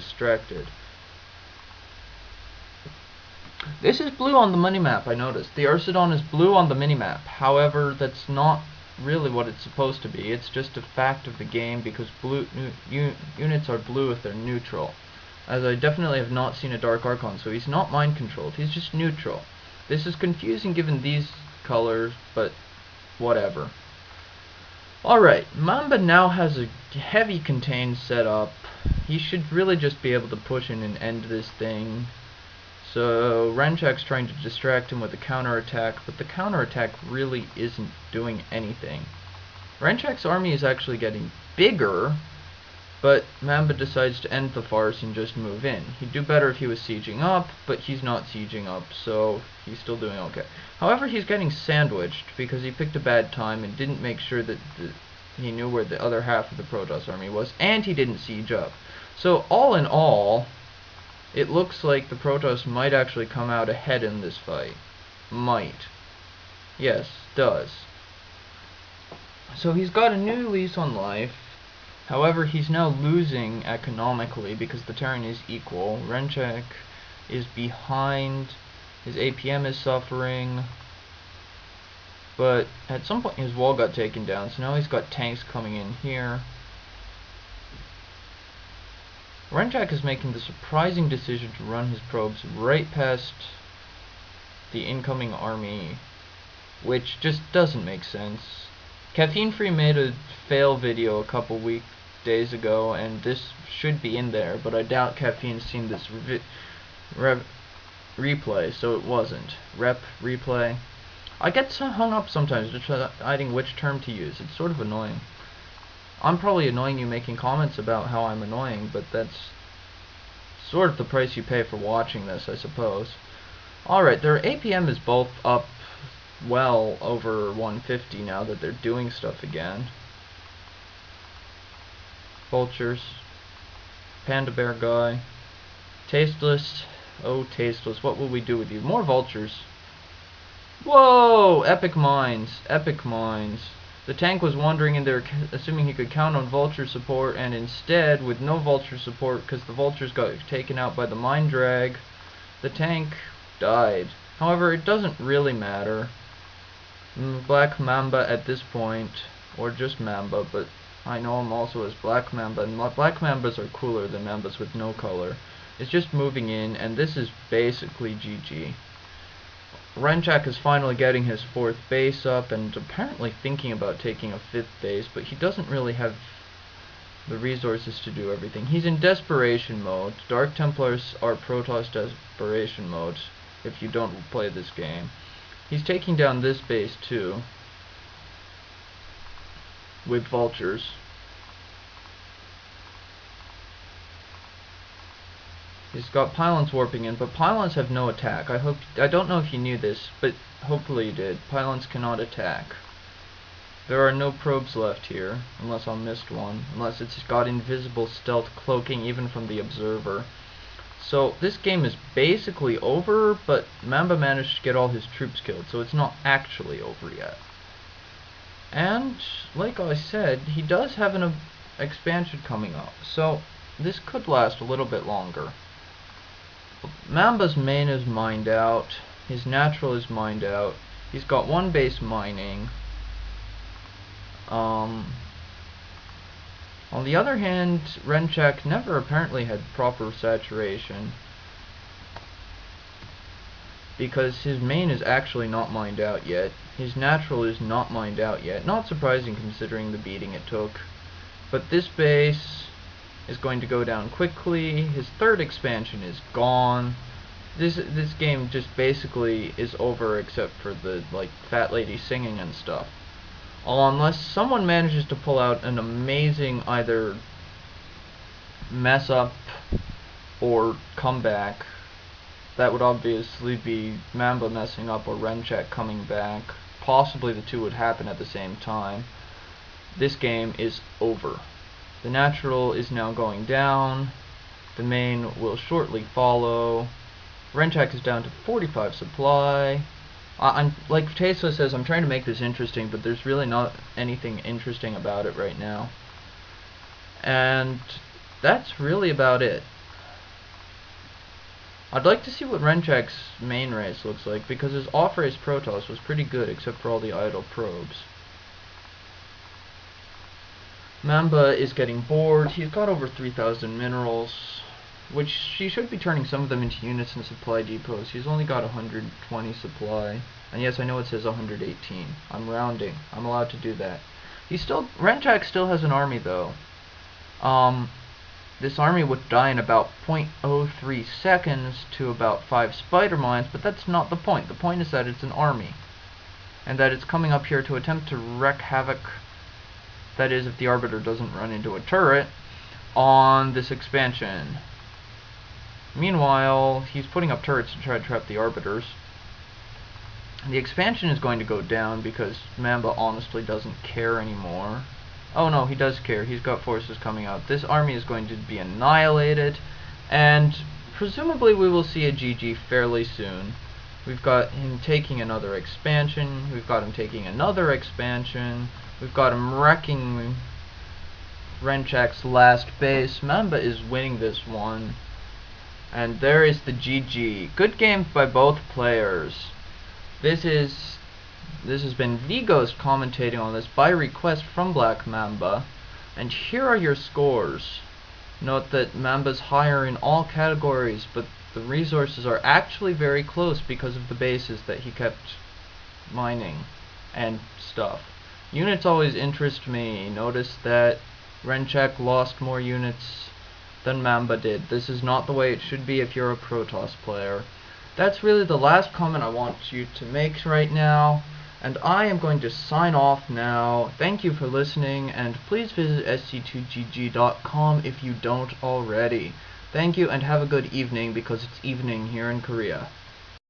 distracted. This is blue on the minimap, I noticed. The Ursidon is blue on the minimap. However, that's not really what it's supposed to be. It's just a fact of the game because blue units are blue if they're neutral. As I definitely have not seen a Dark Archon, so he's not mind controlled. He's just neutral. This is confusing given these colors, but whatever. Alright, Mamba now has a heavy contained setup. He should really just be able to push in and end this thing. So Renchak's trying to distract him with a counterattack, but the counterattack really isn't doing anything. Renchak's army is actually getting bigger, but Mamba decides to end the farce and just move in. He'd do better if he was sieging up, but he's not sieging up, so he's still doing okay. However, he's getting sandwiched because he picked a bad time and didn't make sure that he knew where the other half of the Protoss army was, and he didn't siege up. So all in all, it looks like the Protoss might actually come out ahead in this fight. Might. Yes, does. So he's got a new lease on life. However, he's now losing economically because the Terran is equal. Renchak is behind. His APM is suffering. But at some point his wall got taken down, so now he's got tanks coming in here. Renchak is making the surprising decision to run his probes right past the incoming army, which just doesn't make sense. Caffeine Free made a fail video a couple days ago, and this should be in there, but I doubt Caffeine's seen this replay, so it wasn't. Replay. I get so hung up sometimes deciding which term to use. It's sort of annoying. I'm probably annoying you making comments about how I'm annoying, but that's sort of the price you pay for watching this, I suppose. Alright, their APM is both up well over 150 now that they're doing stuff again. Vultures. Panda Bear guy. Tasteless. Oh, Tasteless, what will we do with you? More vultures. Whoa! Epic mines. Epic mines. The tank was wandering in there assuming he could count on vulture support, and instead, with no vulture support because the vultures got taken out by the mine drag, the tank died. However, it doesn't really matter. Black Mamba at this point, or just Mamba, but I know him also as Black Mamba, and Black Mambas are cooler than Mambas with no color. It's just moving in, and this is basically GG. Renchak is finally getting his 4th base up and apparently thinking about taking a 5th base, but he doesn't really have the resources to do everything. He's in desperation mode. Dark Templars are Protoss desperation mode if you don't play this game. He's taking down this base too with vultures. He's got pylons warping in, but pylons have no attack. I don't know if you knew this, but hopefully you did. Pylons cannot attack. There are no probes left here, unless I missed one. Unless it's got invisible stealth cloaking even from the observer. So this game is basically over, but Mamba managed to get all his troops killed, so it's not actually over yet. And, like I said, he does have an expansion coming up, so this could last a little bit longer. Mamba's main is mined out. His natural is mined out. He's got 1 base mining. On the other hand, Renchak never apparently had proper saturation because his main is actually not mined out yet. His natural is not mined out yet. Not surprising considering the beating it took. But this base is going to go down quickly. His 3rd expansion is gone. This game just basically is over except for the fat lady singing and stuff. Unless someone manages to pull out an amazing either mess up or comeback. That would obviously be Mamba messing up or Renchak coming back. Possibly the two would happen at the same time. This game is over. The natural is now going down. The main will shortly follow. Renchak is down to 45 supply. Like Tesla says, I'm trying to make this interesting, but there's really not anything interesting about it right now. And that's really about it. I'd like to see what Renchak's main race looks like, because his off-race Protoss was pretty good, except for all the idle probes. Mamba is getting bored. He's got over 3,000 minerals, which he should be turning some of them into units and supply depots. He's only got 120 supply. And yes, I know it says 118. I'm rounding. I'm allowed to do that. Renchak still has an army, though. This army would die in about 0.03 seconds to about 5 spider mines, but that's not the point. The point is that it's an army, and that it's coming up here to attempt to wreak havoc, that is, if the Arbiter doesn't run into a turret, on this expansion. Meanwhile, he's putting up turrets to try to trap the Arbiters. The expansion is going to go down because Mamba honestly doesn't care anymore. Oh no, he does care. He's got forces coming out. This army is going to be annihilated, and presumably we will see a GG fairly soon. We've got him taking another expansion. We've got him taking another expansion. We've got him wrecking Renchak's last base. Mamba is winning this one. And there is the GG. Good game by both players. This has been The Ghost commentating on this by request from Black Mamba. And here are your scores. Note that Mamba's higher in all categories, but the resources are actually very close because of the bases that he kept mining and stuff. Units always interest me. Notice that Renchak lost more units than Mamba did. This is not the way it should be if you're a Protoss player. That's really the last comment I want you to make right now, and I am going to sign off now. Thank you for listening, and please visit SC2GG.com if you don't already. Thank you, and have a good evening, because it's evening here in Korea.